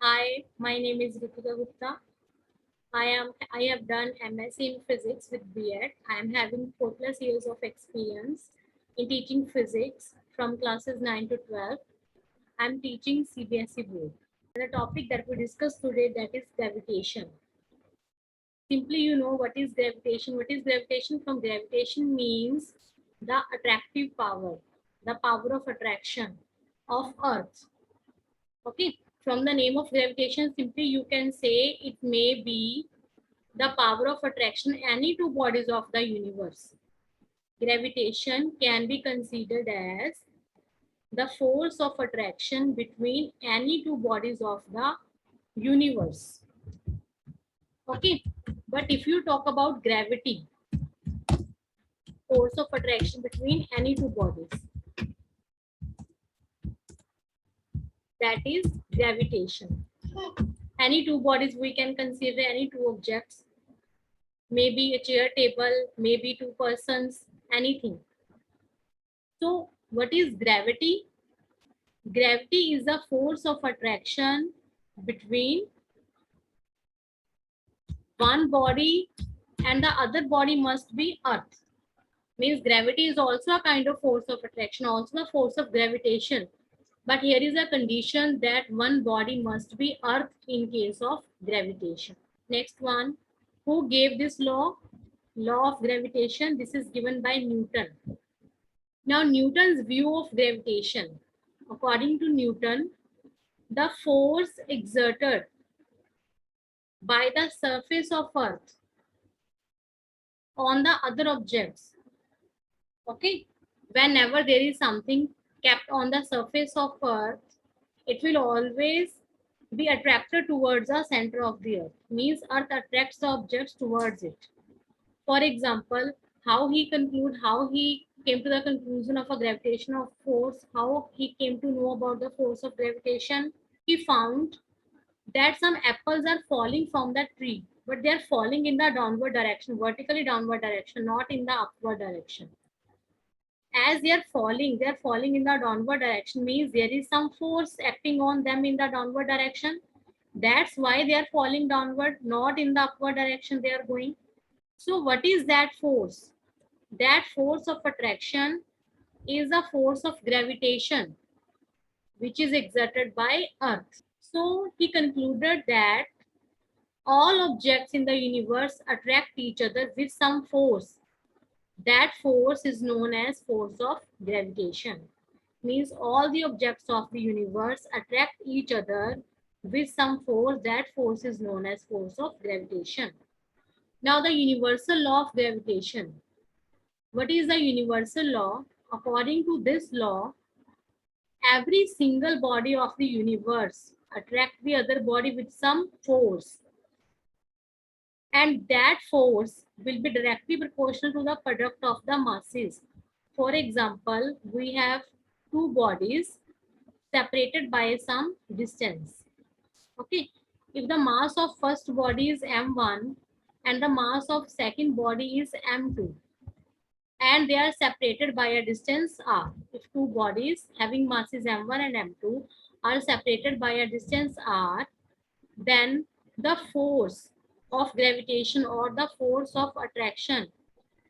Hi, my name is Ritika Gupta. I have done MSc in physics with B.Ed. I am having 4+ years of experience in teaching physics from classes 9 to 12. I am teaching CBSE board. And the topic that we discuss today, that is gravitation. Simply, you know what is gravitation. What is gravitation? From gravitation means the attractive power, the power of attraction of Earth. Okay, from the name of gravitation, simply you can say it may be the power of attraction any two bodies of the universe. Gravitation can be considered as the force of attraction between any two bodies of the universe. Okay, but if you talk about gravity, force of attraction between any two bodies, that is gravitation. Any two bodies, we can consider any two objects, maybe a chair, table, maybe two persons, anything. So what is gravity? Gravity is the force of attraction between one body and the other body must be earth. Means gravity is also a kind of force of attraction, also a force of gravitation. But here is a condition that one body must be earth in case of gravitation. Next one, who gave this law? Law of gravitation. This is given by Newton. Now Newton's view of gravitation. According to Newton, the force exerted by the surface of earth on the other objects, okay, whenever there is something kept on the surface of earth, it will always be attracted towards the center of the earth. Means earth attracts the objects towards it. For example, how he came to the conclusion of a gravitational force, how he came to know about the force of gravitation. He found that some apples are falling from the tree, but they are falling in the downward direction, vertically downward direction, not in the upward direction. As they are falling in the downward direction, means there is some force acting on them in the downward direction. That's why they are falling downward, not in the upward direction they are going. So what is that force? That force of attraction is a force of gravitation, which is exerted by earth. So he concluded that all objects in the universe attract each other with some force. That force is known as force of gravitation. Means all the objects of the universe attract each other with some force. That force is known as force of gravitation. Now the universal law of gravitation. What is the universal law? According to this law, every single body of the universe attract the other body with some force, and that force will be directly proportional to the product of the masses. For example, we have two bodies separated by some distance. Okay, if the mass of first body is m1 and the mass of second body is m2, and they are separated by a distance r. If two bodies having masses m1 and m2 are separated by a distance r, then the force of gravitation or the force of attraction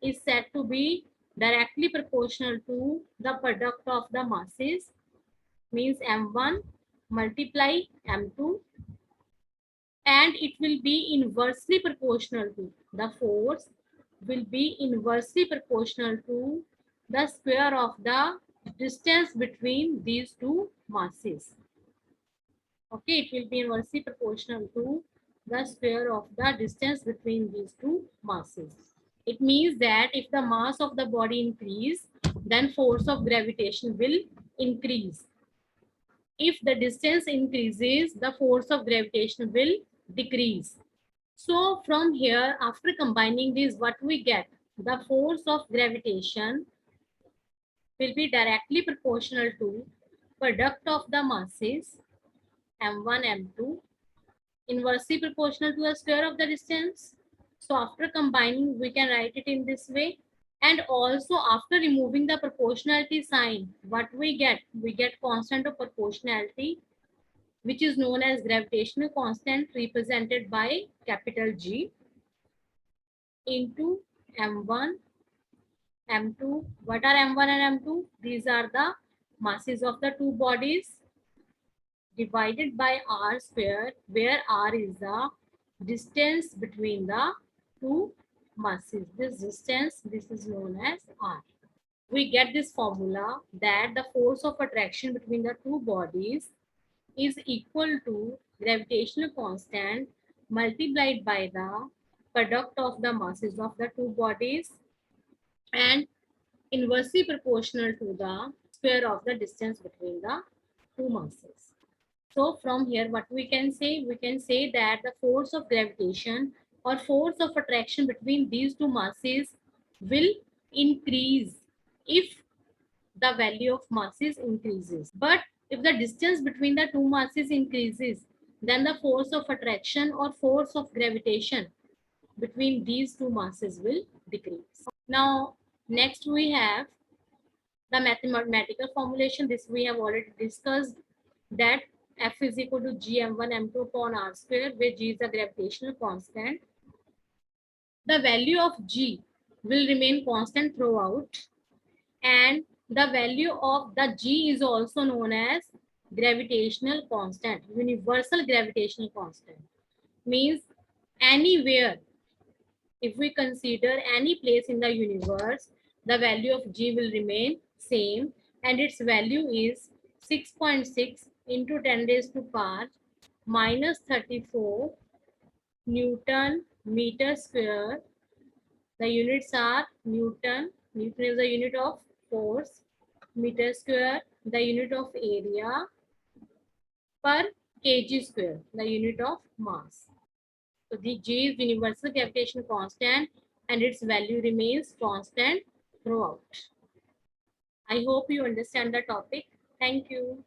is said to be directly proportional to the product of the masses, means m1 multiply m2, and it will be inversely proportional to the force will be inversely proportional to the square of the distance between these two masses. Okay, it will be inversely proportional to the square of the distance between these two masses. It means that if the mass of the body increase, then force of gravitation will increase. If the distance increases, the force of gravitation will decrease. So from here, after combining these, what we get? The force of gravitation will be directly proportional to product of the masses m1, m2, inversely proportional to the square of the distance. So after combining, we can write it in this way. And also after removing the proportionality sign, what we get? We get constant of proportionality. which is known as gravitational constant, represented by capital G into M1, M2. What are M1 and M2? These are the masses of the two bodies divided by r square, where r is the distance between the two masses. This distance, this is known as r. We get this formula that the force of attraction between the two bodies is equal to gravitational constant multiplied by the product of the masses of the two bodies and inversely proportional to the square of the distance between the two masses. So from here, what we can say? We can say that the force of gravitation or force of attraction between these two masses will increase if the value of masses increases. But if the distance between the two masses increases, then the force of attraction or force of gravitation between these two masses will decrease. Now, next we have the mathematical formulation. This we have already discussed, that F is equal to gm1 m2 upon r square, where g is the gravitational constant. The value of g will remain constant throughout, and the value of the g is also known as gravitational constant, universal gravitational constant. Means anywhere, if we consider any place in the universe, the value of g will remain same, and its value is 6.6 into 10 raised to power minus 34 Newton meter square. The units are Newton. Newton is the unit of force. Meter square, the unit of area, per kg square, the unit of mass. So the G is universal gravitational constant and its value remains constant throughout. I hope you understand the topic. Thank you.